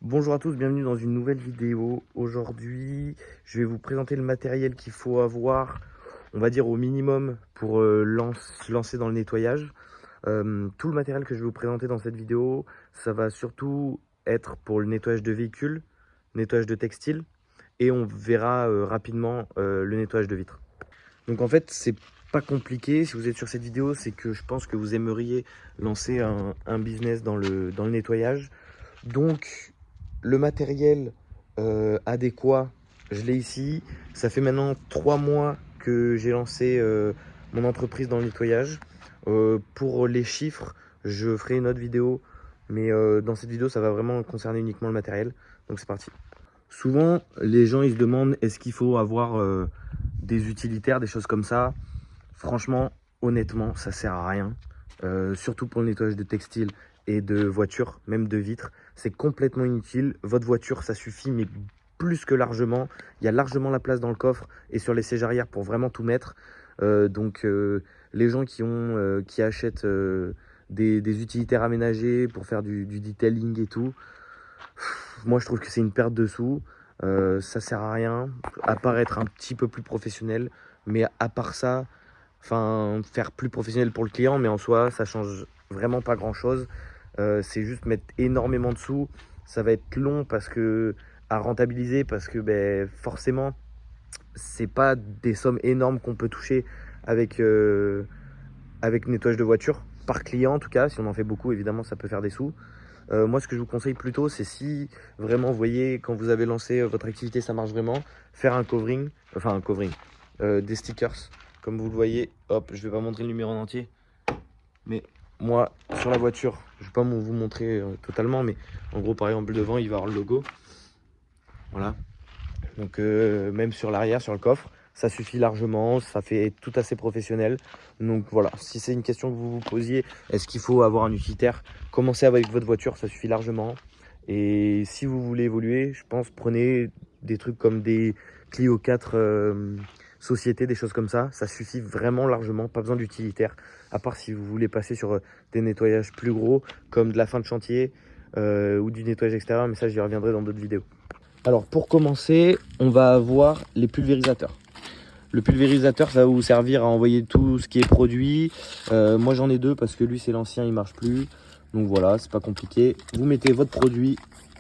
Bonjour à tous, bienvenue dans une nouvelle vidéo. Aujourd'hui, je vais vous présenter le matériel qu'il faut avoir, on va dire au minimum, pour se lancer dans le nettoyage. Tout le matériel que je vais vous présenter dans cette vidéo, ça va surtout être pour le nettoyage de véhicules, nettoyage de textiles, et on verra rapidement le nettoyage de vitres. Donc en fait, c'est pas compliqué. Si vous êtes sur cette vidéo, c'est que je pense que vous aimeriez lancer un business dans le nettoyage. Donc, le matériel adéquat, je l'ai ici. Ça fait maintenant 3 mois que j'ai lancé mon entreprise dans le nettoyage. Pour les chiffres, je ferai une autre vidéo. Mais dans cette vidéo, ça va vraiment concerner uniquement le matériel. Donc c'est parti. Souvent, les gens ils se demandent est-ce qu'il faut avoir des utilitaires, des choses comme ça. Franchement, honnêtement, ça sert à rien. Surtout pour le nettoyage de textiles et de voitures, même de vitres. C'est complètement inutile. Votre voiture, ça suffit, mais plus que largement. Il y a largement la place dans le coffre et sur les sièges arrière pour vraiment tout mettre. Donc, les gens qui achètent des utilitaires aménagés pour faire du detailing et tout, moi, je trouve que c'est une perte de sous. Ça sert à rien, à part être un petit peu plus professionnel. Mais à part ça, enfin, faire plus professionnel pour le client, mais en soi, ça change vraiment pas grand-chose. C'est juste mettre énormément de sous. Ça va être long à rentabiliser parce que forcément, c'est pas des sommes énormes qu'on peut toucher avec, avec nettoyage de voiture. Par client, en tout cas, si on en fait beaucoup, évidemment, ça peut faire des sous. Moi, ce que je vous conseille plutôt, c'est si vraiment, vous voyez, quand vous avez lancé votre activité, ça marche vraiment, faire un covering, des stickers, comme vous le voyez. Hop, je vais pas montrer le numéro en entier, mais moi, sur la voiture, je vais pas vous montrer totalement, mais en gros, par exemple, devant, il va y avoir le logo. Voilà. Donc, même sur l'arrière, sur le coffre, ça suffit largement, ça fait tout assez professionnel. Donc voilà, si c'est une question que vous vous posiez, est-ce qu'il faut avoir un utilitaire? Commencez avec votre voiture, ça suffit largement. Et si vous voulez évoluer, je pense, prenez des trucs comme des Clio 4 société, des choses comme ça suffit vraiment largement, pas besoin d'utilitaire. À part si vous voulez passer sur des nettoyages plus gros, comme de la fin de chantier ou du nettoyage extérieur, mais ça j'y reviendrai dans d'autres vidéos. Alors pour commencer, on va avoir les pulvérisateurs. Le pulvérisateur, ça va vous servir à envoyer tout ce qui est produit. Moi j'en ai deux parce que lui c'est l'ancien, il marche plus. Donc voilà, c'est pas compliqué. Vous mettez votre produit,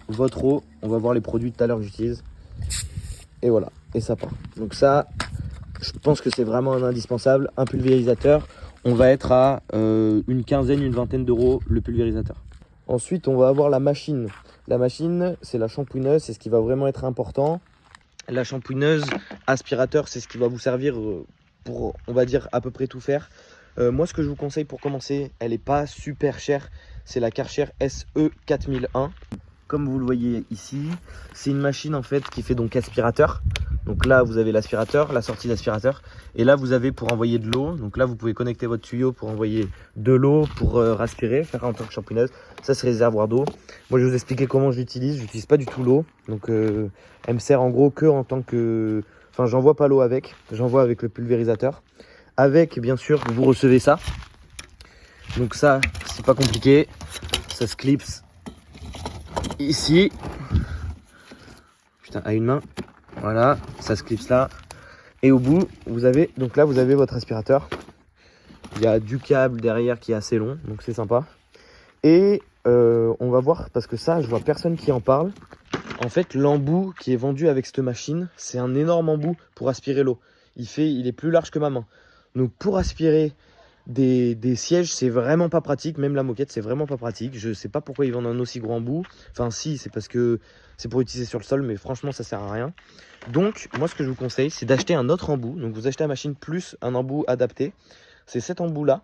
votre eau. On va voir les produits tout à l'heure que j'utilise. Et voilà, et ça part. Donc ça, je pense que c'est vraiment un indispensable. Un pulvérisateur, on va être à une quinzaine, une vingtaine d'euros le pulvérisateur. Ensuite, on va avoir la machine. La machine, c'est la shampooineuse, c'est ce qui va vraiment être important. La shampooineuse, aspirateur, c'est ce qui va vous servir pour, on va dire, à peu près tout faire. Moi, ce que je vous conseille pour commencer, elle n'est pas super chère. C'est la Karcher SE 4001. Comme vous le voyez ici, c'est une machine en fait qui fait donc aspirateur. Donc là, vous avez l'aspirateur, la sortie d'aspirateur. Et là, vous avez pour envoyer de l'eau. Donc là, vous pouvez connecter votre tuyau pour envoyer de l'eau, pour aspirer, faire en tant que shampooineuse. Ça, c'est réservoir d'eau. Moi, je vais vous expliquer comment je l'utilise. Je n'utilise pas du tout l'eau. Donc, elle me sert en gros que en tant que... Enfin, j'envoie pas l'eau avec. J'envoie avec le pulvérisateur. Avec, bien sûr, vous recevez ça. Donc ça, c'est pas compliqué. Ça se clipse ici. Putain, à une main. Voilà, ça se clipse là. Et au bout, vous avez, donc là, vous avez votre aspirateur. Il y a du câble derrière qui est assez long, donc c'est sympa. Et on va voir, parce que ça, je vois personne qui en parle. En fait, l'embout qui est vendu avec cette machine, c'est un énorme embout pour aspirer l'eau. Il est plus large que ma main. Donc pour aspirer des sièges, c'est vraiment pas pratique. Même la moquette, c'est vraiment pas pratique. Je sais pas pourquoi ils vendent un aussi gros embout. Enfin si, c'est parce que c'est pour utiliser sur le sol, mais franchement, ça sert à rien. Donc moi, ce que je vous conseille, c'est d'acheter un autre embout. Donc vous achetez la machine plus un embout adapté. C'est cet embout là.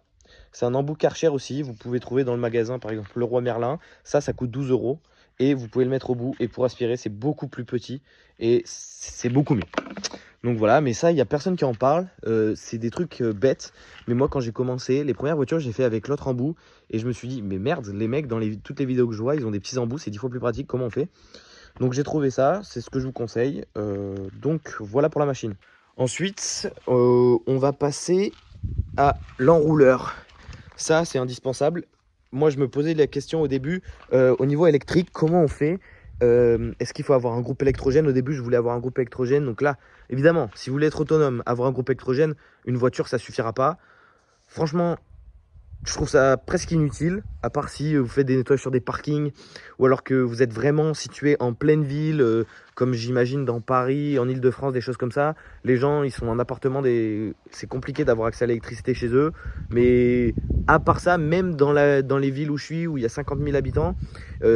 C'est un embout Karcher aussi. Vous pouvez trouver dans le magasin, par exemple, Leroy Merlin. Ça coûte 12 euros. Et vous pouvez le mettre au bout. Et pour aspirer, c'est beaucoup plus petit. Et c'est beaucoup mieux. Donc voilà, mais ça, il n'y a personne qui en parle. C'est des trucs bêtes. Mais moi, quand j'ai commencé, les premières voitures, j'ai fait avec l'autre embout. Et je me suis dit, mais merde, les mecs, dans toutes les vidéos que je vois, ils ont des petits embouts. C'est 10 fois plus pratique. Comment on fait? Donc j'ai trouvé ça. C'est ce que je vous conseille. Donc voilà pour la machine. Ensuite, on va passer à l'enrouleur. Ça, c'est indispensable. Moi, je me posais la question au début, au niveau électrique, comment on fait? Est-ce qu'il faut avoir un groupe électrogène? Au début, je voulais avoir un groupe électrogène. Donc là, évidemment, si vous voulez être autonome, avoir un groupe électrogène, une voiture, ça suffira pas. Franchement, je trouve ça presque inutile, à part si vous faites des nettoyages sur des parkings ou alors que vous êtes vraiment situé en pleine ville, comme j'imagine dans Paris, en Île-de-France, des choses comme ça. Les gens, ils sont en appartement, c'est compliqué d'avoir accès à l'électricité chez eux. Mais à part ça, même dans les villes où je suis, où il y a 50 000 habitants,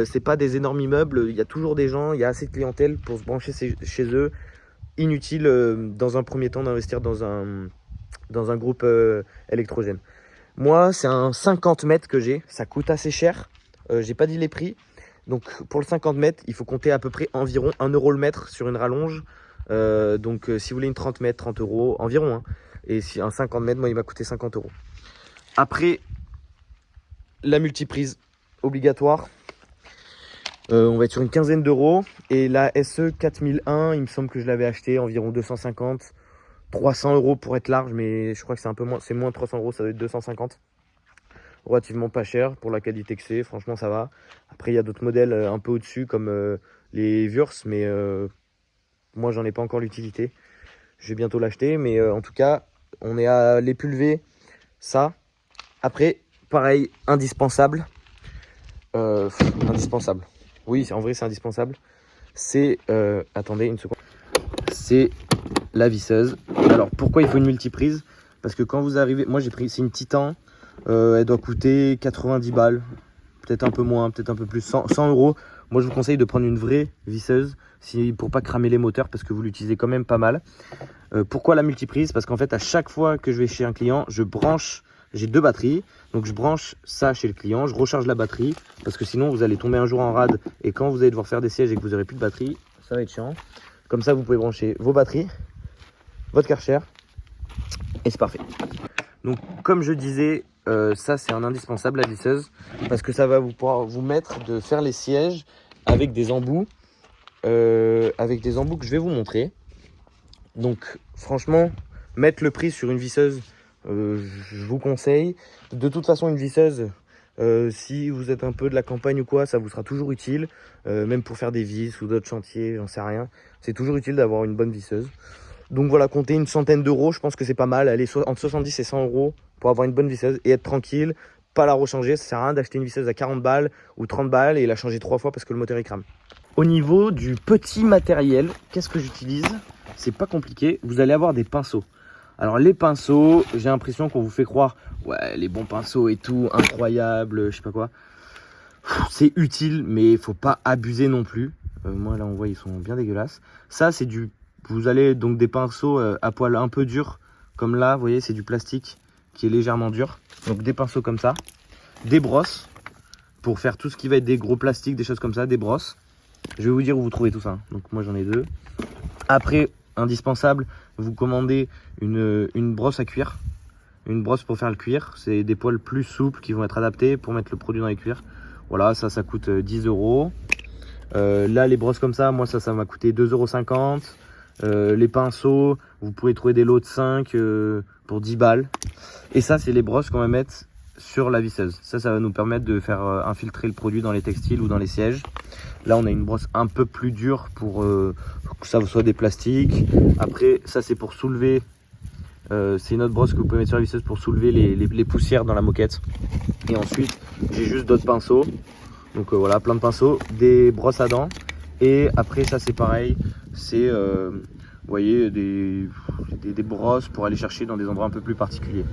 c'est pas des énormes immeubles, il y a toujours des gens, il y a assez de clientèle pour se brancher chez eux. Inutile dans un premier temps d'investir dans un groupe électrogène. Moi, c'est un 50 mètres que j'ai. Ça coûte assez cher. J'ai pas dit les prix. Donc, pour le 50 mètres, il faut compter à peu près environ 1 euro le mètre sur une rallonge. Si vous voulez une 30 mètres, 30 euros environ. Hein. Et si un 50 mètres, moi, il m'a coûté 50 euros. Après, la multiprise obligatoire. On va être sur une quinzaine d'euros. Et la SE 4001, il me semble que je l'avais acheté environ 250. 300 euros pour être large, mais je crois que c'est un peu moins, c'est moins de 300 euros, ça doit être 250. Relativement pas cher pour la qualité que c'est, franchement ça va. Après il y a d'autres modèles un peu au-dessus comme les Wurz, mais moi j'en ai pas encore l'utilité. Je vais bientôt l'acheter, mais en tout cas on est à l'épulver, ça. Après, pareil, indispensable. Indispensable. Oui, en vrai c'est indispensable. C'est, attendez une seconde. C'est la visseuse. Alors pourquoi il faut une multiprise? Parce que quand vous arrivez, moi j'ai pris, c'est une Titan, elle doit coûter 90 balles, peut-être un peu moins, peut-être un peu plus, 100 euros. Moi je vous conseille de prendre une vraie visseuse pour pas cramer les moteurs, parce que vous l'utilisez quand même pas mal. Pourquoi la multiprise? Parce qu'en fait à chaque fois que je vais chez un client, je branche, j'ai 2 batteries, donc je branche ça chez le client, je recharge la batterie, parce que sinon vous allez tomber un jour en rade, et quand vous allez devoir faire des sièges et que vous n'aurez plus de batterie, ça va être chiant. Comme ça vous pouvez brancher vos batteries, votre Karcher, et c'est parfait. Donc comme je disais, ça c'est un indispensable, la visseuse, parce que ça va pouvoir vous mettre de faire les sièges avec des embouts, que je vais vous montrer. Donc franchement, mettre le prix sur une visseuse, je vous conseille. De toute façon, une visseuse, si vous êtes un peu de la campagne ou quoi, ça vous sera toujours utile, même pour faire des vis ou d'autres chantiers, j'en sais rien. C'est toujours utile d'avoir une bonne visseuse. Donc voilà, compter une centaine d'euros, je pense que c'est pas mal. Elle est entre 70 et 100 euros pour avoir une bonne visseuse et être tranquille, pas la rechanger. Ça sert à rien d'acheter une visseuse à 40 balles ou 30 balles et la changer 3 fois parce que le moteur il crame. Au niveau du petit matériel, qu'est-ce que j'utilise? C'est pas compliqué, vous allez avoir des pinceaux. Alors les pinceaux, j'ai l'impression qu'on vous fait croire, ouais, les bons pinceaux et tout, incroyable, je sais pas quoi. C'est utile, mais il faut pas abuser non plus. Moi là on voit, ils sont bien dégueulasses. Ça c'est du... Vous allez donc des pinceaux à poil un peu dur, comme là, vous voyez, c'est du plastique qui est légèrement dur. Donc des pinceaux comme ça, des brosses pour faire tout ce qui va être des gros plastiques, des choses comme ça, des brosses. Je vais vous dire où vous trouvez tout ça. Donc moi j'en ai 2. Après, indispensable, vous commandez une brosse à cuir, une brosse pour faire le cuir. C'est des poils plus souples qui vont être adaptés pour mettre le produit dans les cuirs. Voilà, ça coûte 10 euros. Là, les brosses comme ça, moi ça m'a coûté 2,50 euros. Les pinceaux, vous pouvez trouver des lots de 5 pour 10 balles. Et ça, c'est les brosses qu'on va mettre sur la visseuse. Ça va nous permettre de faire infiltrer le produit dans les textiles ou dans les sièges. Là, on a une brosse un peu plus dure pour que ça soit des plastiques. Après, ça, c'est pour soulever. C'est une autre brosse que vous pouvez mettre sur la visseuse pour soulever les poussières dans la moquette. Et ensuite, j'ai juste d'autres pinceaux. Donc voilà, plein de pinceaux, des brosses à dents. Et après, ça, c'est pareil. C'est, vous voyez, des brosses pour aller chercher dans des endroits un peu plus particuliers.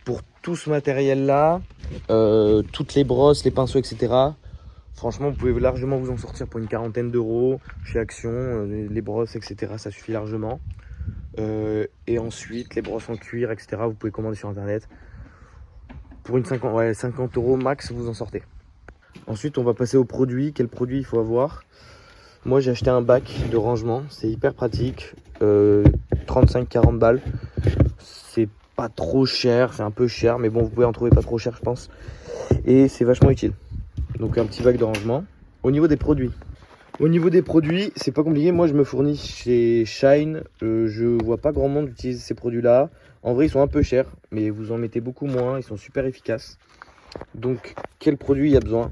Pour tout ce matériel-là, toutes les brosses, les pinceaux, etc., franchement, vous pouvez largement vous en sortir pour une quarantaine d'euros chez Action. Les brosses, etc., ça suffit largement. Et ensuite, les brosses en cuir, etc., vous pouvez commander sur Internet. Pour une 50 euros max, vous en sortez. Ensuite, on va passer aux produits. Quel produit il faut avoir? Moi, j'ai acheté un bac de rangement. C'est hyper pratique. 35-40 balles. C'est pas trop cher. C'est un peu cher. Mais bon, vous pouvez en trouver pas trop cher, je pense. Et c'est vachement utile. Donc, un petit bac de rangement. Au niveau des produits, c'est pas compliqué. Moi, je me fournis chez Shine. Je vois pas grand monde utiliser ces produits-là. En vrai, ils sont un peu chers. Mais vous en mettez beaucoup moins. Ils sont super efficaces. Donc, quel produit il y a besoin?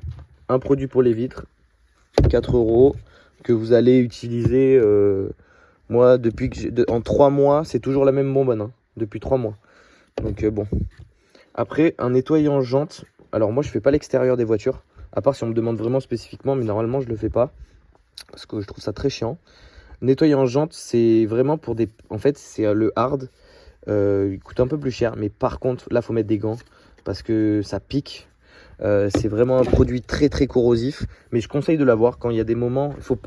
Un produit pour les vitres. 4 euros. que vous allez utiliser. Moi, depuis que en 3 mois, c'est toujours la même bonbonne, hein, depuis 3 mois. Donc bon. Après, un nettoyant jante. Alors moi, je fais pas l'extérieur des voitures, à part si on me demande vraiment spécifiquement, mais normalement, je le fais pas parce que je trouve ça très chiant. Nettoyant jante, c'est vraiment pour des. En fait, c'est le hard. Il coûte un peu plus cher, mais par contre, là, faut mettre des gants parce que ça pique. C'est vraiment un produit très très corrosif, mais je conseille de l'avoir quand il y a des moments. Faut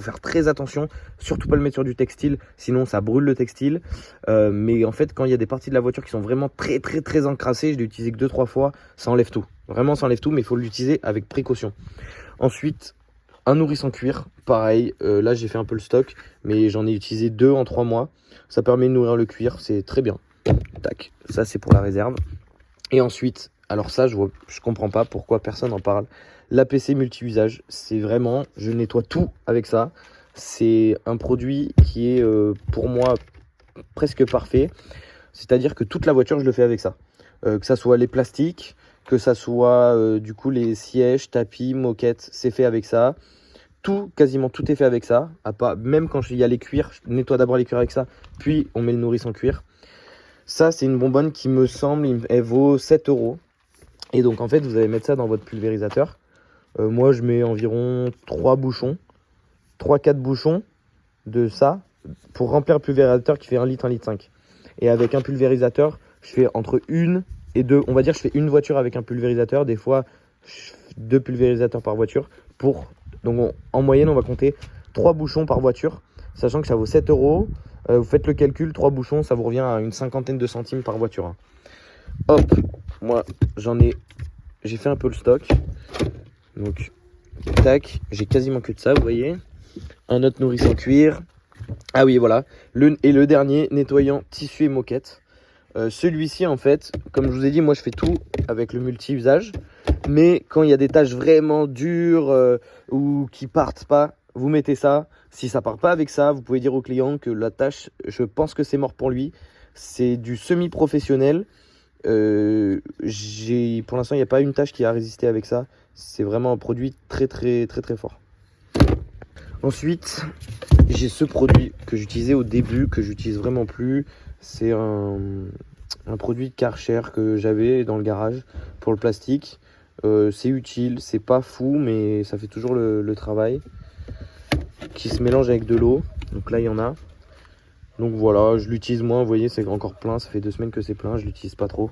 faire très attention, surtout pas le mettre sur du textile, sinon ça brûle le textile. Mais en fait, quand il y a des parties de la voiture qui sont vraiment très très très encrassées, je l'ai utilisé que 2-3 fois, ça enlève tout. Vraiment, ça enlève tout, mais il faut l'utiliser avec précaution. Ensuite, un nourrisson cuir, pareil. Là, j'ai fait un peu le stock, mais j'en ai utilisé 2 en 3 mois. Ça permet de nourrir le cuir, c'est très bien. Tac, ça c'est pour la réserve. Et ensuite, alors ça, je comprends pas pourquoi personne n'en parle. L'APC multi-usage, c'est vraiment, je nettoie tout avec ça. C'est un produit qui est pour moi presque parfait. C'est-à-dire que toute la voiture, je le fais avec ça. Que ça soit les plastiques, que ça soit du coup les sièges, tapis, moquettes, c'est fait avec ça. Tout, quasiment tout est fait avec ça. Même quand il y a les cuirs, je nettoie d'abord les cuirs avec ça, puis on met le nourrisson cuir. Ça, c'est une bonbonne qui me semble, elle vaut 7 €. Et donc, en fait, vous allez mettre ça dans votre pulvérisateur. Moi, je mets environ 3 bouchons, 3-4 bouchons de ça pour remplir le pulvérisateur qui fait 1 litre, 1,5 litre. Et avec un pulvérisateur, je fais entre 1 et 2. On va dire, je fais une voiture avec un pulvérisateur. Des fois, 2 pulvérisateurs par voiture. Donc, en moyenne, on va compter 3 bouchons par voiture, sachant que ça vaut 7 €. Vous faites le calcul, 3 bouchons, ça vous revient à une cinquantaine de centimes par voiture. Hein. Hop, moi j'ai fait un peu le stock. Donc, tac, j'ai quasiment que de ça, vous voyez. Un autre nourrisson cuir. Ah oui, voilà. Le dernier, nettoyant tissu et moquette. Celui-ci, en fait, comme je vous ai dit, moi je fais tout avec le multi-usage. Mais quand il y a des tâches vraiment dures ou qui partent pas, vous mettez ça. Si ça part pas avec ça, vous pouvez dire au client que la tâche, je pense que c'est mort pour lui. C'est du semi-professionnel. Pour l'instant, il n'y a pas une tâche qui a résisté avec ça. C'est vraiment un produit très très très très fort. Ensuite, j'ai ce produit que j'utilisais au début, que j'utilise vraiment plus. C'est un produit de Karcher que j'avais dans le garage pour le plastique. C'est utile, c'est pas fou, mais ça fait toujours le travail. Qui se mélange avec de l'eau. Donc là, il y en a. Donc voilà, je l'utilise moins. Vous voyez, c'est encore plein. Ça fait 2 semaines que c'est plein. Je l'utilise pas trop.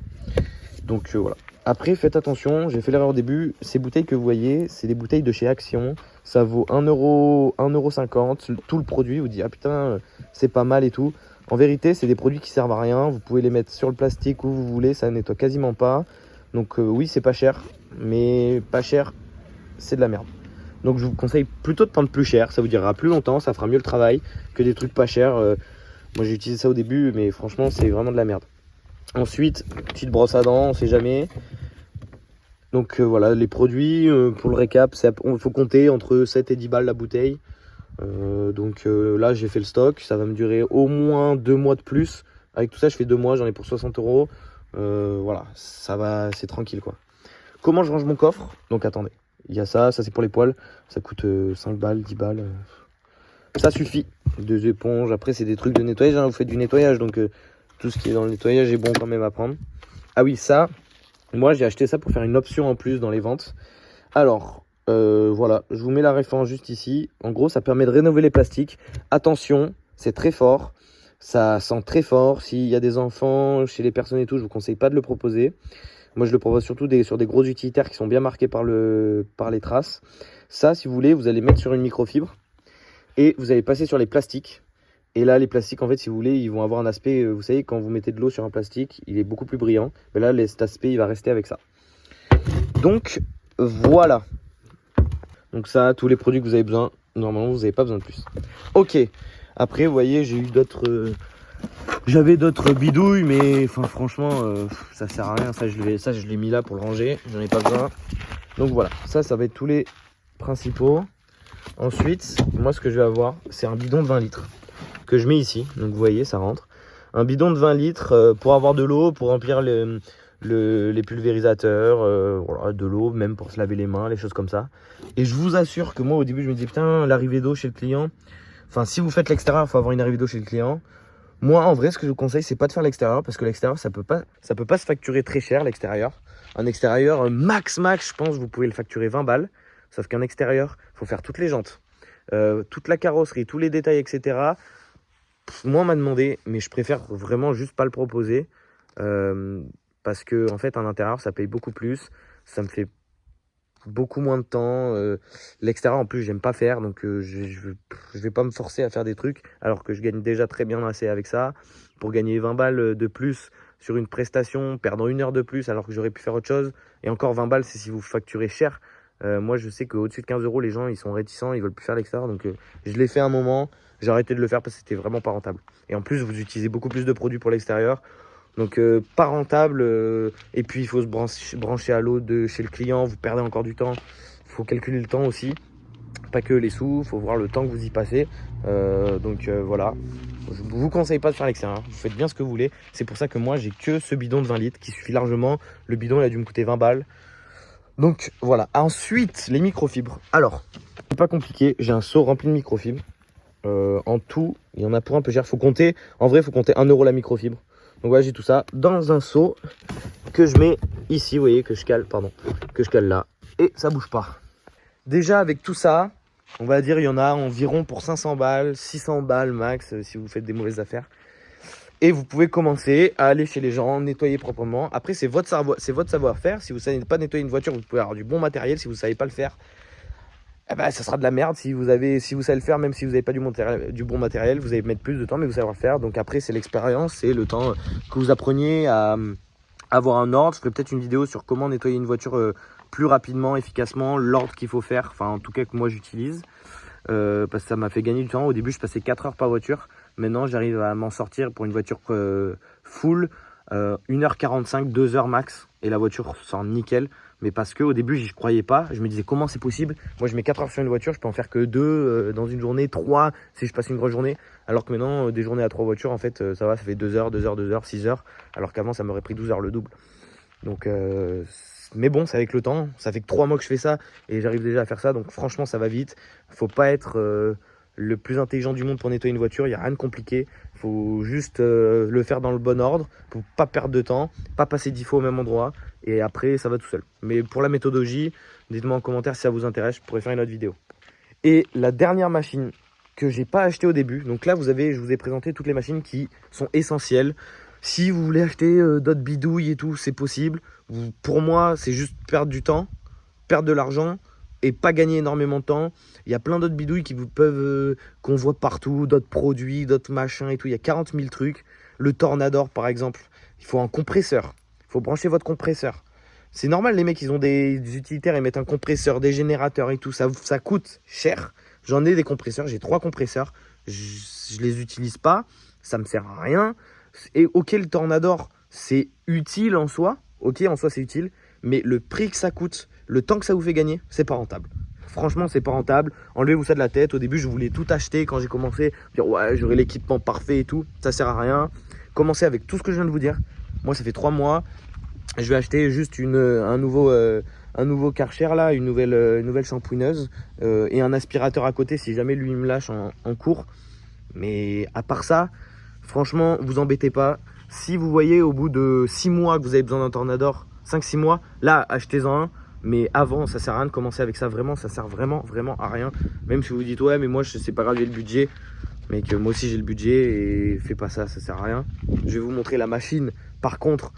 Donc voilà. Après, faites attention. J'ai fait l'erreur au début. Ces bouteilles que vous voyez, c'est des bouteilles de chez Action. Ça vaut 1 €, 1,50 €. Tout le produit, vous dites, ah putain, c'est pas mal et tout. En vérité, c'est des produits qui servent à rien. Vous pouvez les mettre sur le plastique où vous voulez. Ça nettoie quasiment pas. Donc oui, c'est pas cher. Mais pas cher, c'est de la merde. Donc je vous conseille plutôt de prendre plus cher, ça vous durera plus longtemps, ça fera mieux le travail que des trucs pas chers. Moi j'ai utilisé ça au début, mais franchement c'est vraiment de la merde. Ensuite, petite brosse à dents, on sait jamais. Donc voilà, les produits, pour le récap, il faut compter entre 7 et 10 balles la bouteille. Là j'ai fait le stock, ça va me durer au moins 2 mois de plus. Avec tout ça je fais 2 mois, j'en ai pour 60 €. Voilà, ça va, c'est tranquille quoi. Comment je range mon coffre? Donc attendez. Il y a ça c'est pour les poils, ça coûte 5 balles, 10 balles. Ça suffit. 2 éponges, après c'est des trucs de nettoyage, hein. Vous faites du nettoyage, donc tout ce qui est dans le nettoyage est bon quand même à prendre. Ah oui, ça, moi j'ai acheté ça pour faire une option en plus dans les ventes. Alors, voilà, je vous mets la référence juste ici. En gros, ça permet de rénover les plastiques. Attention, c'est très fort, ça sent très fort. S'il y a des enfants, chez les personnes et tout, je vous conseille pas de le proposer. Moi, je le propose surtout sur des gros utilitaires qui sont bien marqués par les traces. Ça, si vous voulez, vous allez mettre sur une microfibre et vous allez passer sur les plastiques. Et là, les plastiques, en fait, si vous voulez, ils vont avoir un aspect, vous savez, quand vous mettez de l'eau sur un plastique, il est beaucoup plus brillant. Mais là, cet aspect, il va rester avec ça. Donc, voilà. Donc ça, tous les produits que vous avez besoin, normalement, vous n'avez pas besoin de plus. Ok. Après, vous voyez, j'ai eu d'autres... J'avais d'autres bidouilles, mais franchement, ça sert à rien. Ça, je l'ai mis là pour le ranger. J'en ai pas besoin. Donc voilà, ça va être tous les principaux. Ensuite, moi, ce que je vais avoir, c'est un bidon de 20 litres que je mets ici. Donc vous voyez, ça rentre. Un bidon de 20 litres pour avoir de l'eau, pour remplir les pulvérisateurs, voilà, de l'eau, même pour se laver les mains, les choses comme ça. Et je vous assure que moi au début je me disais putain, l'arrivée d'eau chez le client, enfin si vous faites l'extérieur, il faut avoir une arrivée d'eau chez le client. Moi en vrai ce que je vous conseille c'est pas de faire l'extérieur parce que l'extérieur ça peut pas se facturer très cher l'extérieur. Un extérieur max je pense vous pouvez le facturer 20 balles. Sauf qu'un extérieur, il faut faire toutes les jantes, toute la carrosserie, tous les détails, etc. Moi on m'a demandé, mais je préfère vraiment juste pas le proposer. Parce que en fait un intérieur ça paye beaucoup plus, ça me fait beaucoup moins de temps. L'extérieur en plus j'aime pas faire, donc je vais pas me forcer à faire des trucs alors que je gagne déjà très bien assez avec ça. Pour gagner 20 balles de plus sur une prestation, perdant 1 heure de plus alors que j'aurais pu faire autre chose, et encore 20 balles c'est si vous facturez cher. Moi je sais qu'au-dessus de 15 euros les gens ils sont réticents, ils veulent plus faire l'extérieur, donc je l'ai fait un moment, j'ai arrêté de le faire parce que c'était vraiment pas rentable. Et en plus vous utilisez beaucoup plus de produits pour l'extérieur. Donc pas rentable, et puis il faut se brancher à l'eau de chez le client, vous perdez encore du temps, il faut calculer le temps aussi, pas que les sous, il faut voir le temps que vous y passez. Voilà, je vous conseille pas de faire l'extérieur, vous faites bien ce que vous voulez, c'est pour ça que moi j'ai que ce bidon de 20 litres qui suffit largement, le bidon il a dû me coûter 20 balles. Donc voilà, ensuite les microfibres, alors c'est pas compliqué, j'ai un seau rempli de microfibres, en tout il y en a pour un peu cher, faut compter, en vrai faut compter 1 € la microfibre. Donc voilà, j'ai tout ça dans un seau que je mets ici, vous voyez, que je cale là, et ça bouge pas. Déjà avec tout ça, on va dire il y en a environ pour 500 balles, 600 balles max si vous faites des mauvaises affaires. Et vous pouvez commencer à aller chez les gens, nettoyer proprement. Après c'est votre savoir-faire, si vous ne savez pas nettoyer une voiture, vous pouvez avoir du bon matériel. Si vous ne savez pas le faire, eh ben, ça sera de la merde. Si vous savez le faire, même si vous n'avez pas du bon matériel, vous allez mettre plus de temps, mais vous savez le faire. Donc après, c'est l'expérience, c'est le temps que vous appreniez à avoir un ordre. Je ferai peut-être une vidéo sur comment nettoyer une voiture plus rapidement, efficacement, l'ordre qu'il faut faire. Enfin, en tout cas, que moi j'utilise. Parce que ça m'a fait gagner du temps. Au début, je passais 4 heures par voiture. Maintenant, j'arrive à m'en sortir pour une voiture full. 1h45, 2 heures max. Et la voiture sort nickel. Mais parce qu'au début, j'y croyais pas. Je me disais comment c'est possible. Moi, je mets 4 heures sur une voiture. Je peux en faire que 2 dans une journée, 3 si je passe une grosse journée. Alors que maintenant, des journées à 3 voitures, en fait, ça va, ça fait 2 heures, 2 heures, 2 heures, 6 heures. Alors qu'avant, ça m'aurait pris 12 heures le double. Donc, mais bon, c'est avec le temps. Ça fait que 3 mois que je fais ça et j'arrive déjà à faire ça. Donc, franchement, ça va vite. Faut pas être le plus intelligent du monde pour nettoyer une voiture. Il n'y a rien de compliqué. Il faut juste le faire dans le bon ordre pour pas perdre de temps, pas passer 10 fois au même endroit. Et après, ça va tout seul. Mais pour la méthodologie, dites-moi en commentaire si ça vous intéresse. Je pourrais faire une autre vidéo. Et la dernière machine que j'ai pas acheté au début. Donc là, je vous ai présenté toutes les machines qui sont essentielles. Si vous voulez acheter d'autres bidouilles et tout, c'est possible. Pour moi, c'est juste perdre du temps, perdre de l'argent et pas gagner énormément de temps. Il y a plein d'autres bidouilles qui vous peuvent qu'on voit partout, d'autres produits, d'autres machins et tout. Il y a 40 000 trucs. Le Tornador, par exemple, il faut un compresseur. Il faut brancher votre compresseur. C'est normal, les mecs, ils ont des utilitaires, ils mettent un compresseur, des générateurs et tout. Ça coûte cher. J'en ai des compresseurs, j'ai 3 compresseurs. Je les utilise pas, ça me sert à rien. Et ok, le Tornador, c'est utile en soi. Ok, en soi, c'est utile. Mais le prix que ça coûte, le temps que ça vous fait gagner, c'est pas rentable. Franchement, c'est pas rentable. Enlevez-vous ça de la tête. Au début, je voulais tout acheter quand j'ai commencé. Dire ouais, j'aurai l'équipement parfait et tout. Ça sert à rien. Commencez avec tout ce que je viens de vous dire. Moi, ça fait 3 mois. Je vais acheter juste un nouveau Karcher là, une nouvelle shampooineuse et un aspirateur à côté si jamais lui me lâche en cours. Mais à part ça, franchement, vous embêtez pas. Si vous voyez au bout de 6 mois que vous avez besoin d'un Tornador, 5-6 mois, là, achetez-en un. Mais avant, ça sert à rien de commencer avec ça. Vraiment, ça sert vraiment à rien. Même si vous dites, ouais, mais moi, c'est pas grave, j'ai le budget. Mais que moi aussi, j'ai le budget et fais pas ça, ça sert à rien. Je vais vous montrer la machine, par contre,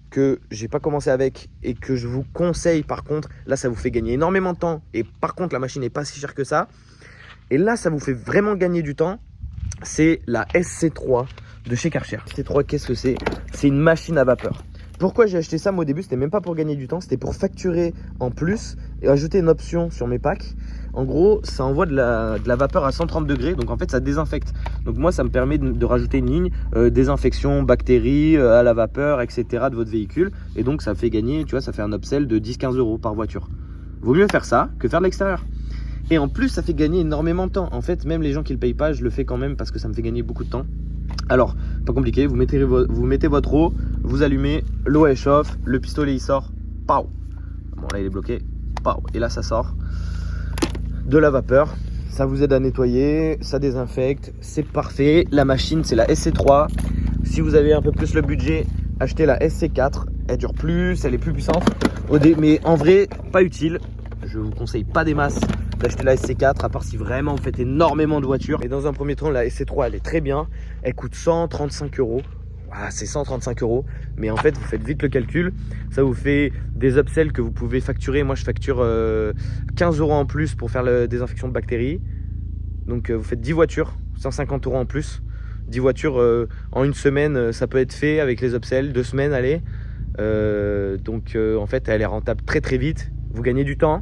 que j'ai pas commencé avec et que je vous conseille. Par contre, là, ça vous fait gagner énormément de temps. Et par contre, la machine n'est pas si chère que ça. Et là, ça vous fait vraiment gagner du temps. C'est la SC3 de chez Karcher. SC3, qu'est-ce que c'est? C'est une machine à vapeur. Pourquoi j'ai acheté ça? Moi au début, c'était même pas pour gagner du temps, c'était pour facturer en plus et ajouter une option sur mes packs. En gros, ça envoie de la vapeur à 130 degrés, donc en fait ça désinfecte. Donc moi, ça me permet de rajouter une ligne désinfection, bactéries, à la vapeur, etc. de votre véhicule. Et donc ça fait gagner, tu vois, ça fait un upsell de 10-15 € par voiture. Vaut mieux faire ça que faire de l'extérieur. Et en plus, ça fait gagner énormément de temps. En fait, même les gens qui ne le payent pas, je le fais quand même parce que ça me fait gagner beaucoup de temps. Alors, pas compliqué, vous mettez votre eau, vous allumez, l'eau elle chauffe, le pistolet il sort, pao. Bon là il est bloqué, pao. Et là ça sort de la vapeur, ça vous aide à nettoyer, ça désinfecte, c'est parfait. La machine c'est la SC3, si vous avez un peu plus le budget, achetez la SC4, elle dure plus, elle est plus puissante, mais en vrai pas utile, je vous conseille pas des masses d'acheter la SC4 à part si vraiment vous faites énormément de voitures. Et dans un premier temps la SC3 elle est très bien, elle coûte 135 €. Voilà, c'est 135 €, mais en fait vous faites vite le calcul, ça vous fait des upsells que vous pouvez facturer. Moi je facture 15 € en plus pour faire la désinfection de bactéries, donc vous faites 10 voitures, 150 € en plus. 10 voitures en une semaine, ça peut être fait avec les upsells, 2 semaines allez. Donc en fait elle est rentable très très vite, vous gagnez du temps,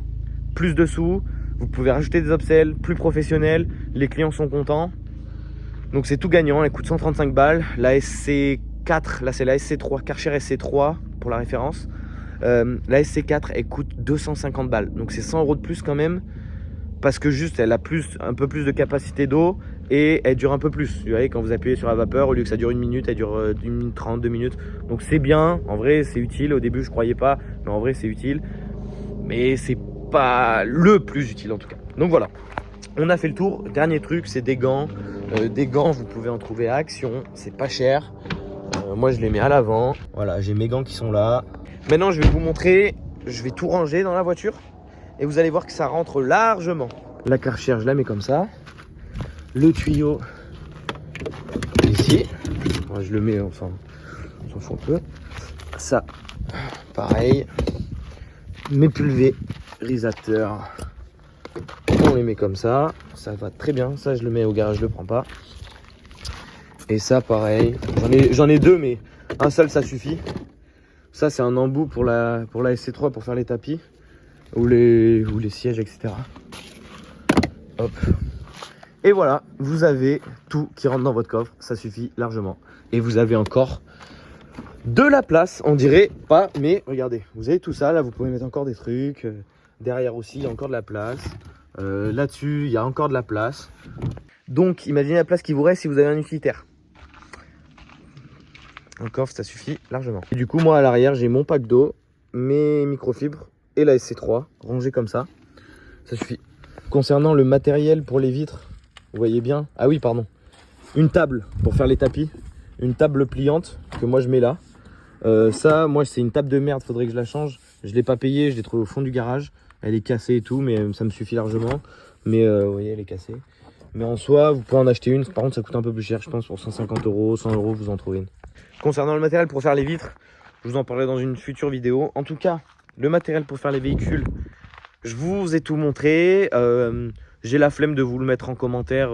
plus de sous, vous pouvez rajouter des upsells plus professionnels, les clients sont contents, donc c'est tout gagnant. Elle coûte 135 balles. La SC4, là c'est la SC3, Karcher SC3 pour la référence. La SC4 elle coûte 250 balles, donc c'est 100 € de plus quand même, parce que juste elle a un peu plus de capacité d'eau et elle dure un peu plus. Vous voyez, quand vous appuyez sur la vapeur, au lieu que ça dure 1 minute, elle dure 1 minute 30, 2 minutes. Donc c'est bien, en vrai c'est utile. Au début je croyais pas, mais en vrai c'est utile. Mais c'est pas le plus utile en tout cas. Donc voilà, on a fait le tour. Dernier truc, c'est des gants. Des gants, vous pouvez en trouver à Action, c'est pas cher. Moi je les mets à l'avant. Voilà, j'ai mes gants qui sont là. Maintenant je vais vous montrer, je vais tout ranger dans la voiture et vous allez voir que ça rentre largement. La Karcher, je la mets comme ça. Le tuyau ici, moi je le mets, enfin on s'en fout un peu. Ça, pareil. Mes pulvérisateurs, on les met comme ça, ça va très bien. Ça je le mets au garage, je le prends pas. Et ça pareil, j'en ai deux, mais un seul ça suffit. Ça c'est un embout pour la SC3 pour faire les tapis ou les sièges, etc. Hop. Et voilà, vous avez tout qui rentre dans votre coffre, ça suffit largement. Et vous avez encore de la place, on dirait pas, mais regardez, vous avez tout ça, là vous pouvez mettre encore des trucs, derrière aussi il y a encore de la place, là-dessus il y a encore de la place. Donc imaginez la place qui vous reste si vous avez un utilitaire. Un coffre ça suffit largement. Et du coup moi à l'arrière j'ai mon pack d'eau, mes microfibres et la SC3 rangés comme ça suffit. Concernant le matériel pour les vitres, vous voyez bien, ah oui pardon, une table pour faire les tapis, une table pliante que moi je mets là. Ça, moi c'est une table de merde, faudrait que je la change. Je l'ai pas payée, je l'ai trouvée au fond du garage. Elle est cassée et tout, mais ça me suffit largement. Mais vous voyez, elle est cassée. Mais en soi, vous pouvez en acheter une. Par contre, ça coûte un peu plus cher, je pense, pour 150 €, 100 €, vous en trouvez une. Concernant le matériel pour faire les vitres, je vous en parlerai dans une future vidéo. En tout cas, le matériel pour faire les véhicules, je vous ai tout montré. J'ai la flemme de vous le mettre en commentaire,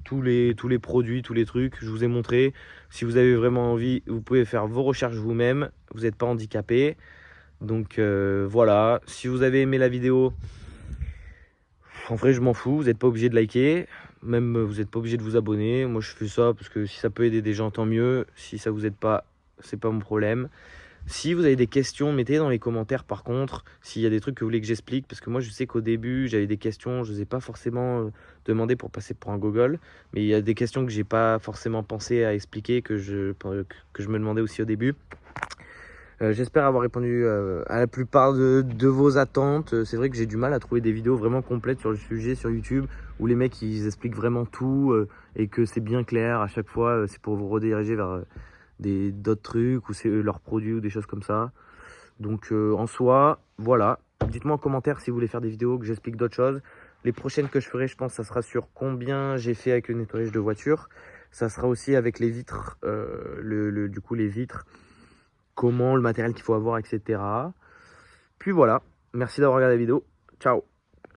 tous les produits, tous les trucs, je vous ai montré. Si vous avez vraiment envie, vous pouvez faire vos recherches vous-même, vous n'êtes pas handicapé. Donc voilà, si vous avez aimé la vidéo, en vrai je m'en fous, vous n'êtes pas obligé de liker, même vous n'êtes pas obligé de vous abonner. Moi je fais ça parce que si ça peut aider des gens, tant mieux. Si ça vous aide pas, c'est pas mon problème. Si vous avez des questions, mettez dans les commentaires par contre, s'il y a des trucs que vous voulez que j'explique, parce que moi je sais qu'au début j'avais des questions, je ne les ai pas forcément demandé pour passer pour un gogol, mais il y a des questions que j'ai pas forcément pensé à expliquer, que je me demandais aussi au début. J'espère avoir répondu à la plupart de vos attentes. C'est vrai que j'ai du mal à trouver des vidéos vraiment complètes sur le sujet sur YouTube, où les mecs ils expliquent vraiment tout et que c'est bien clair à chaque fois. C'est pour vous rediriger vers d'autres trucs ou c'est leurs produits ou des choses comme ça. Donc en soi, voilà. Dites-moi en commentaire si vous voulez faire des vidéos que j'explique d'autres choses. Les prochaines que je ferai, je pense, ça sera sur combien j'ai fait avec le nettoyage de voiture. Ça sera aussi avec les vitres, du coup les vitres, comment, le matériel qu'il faut avoir, etc. Puis voilà. Merci d'avoir regardé la vidéo. Ciao.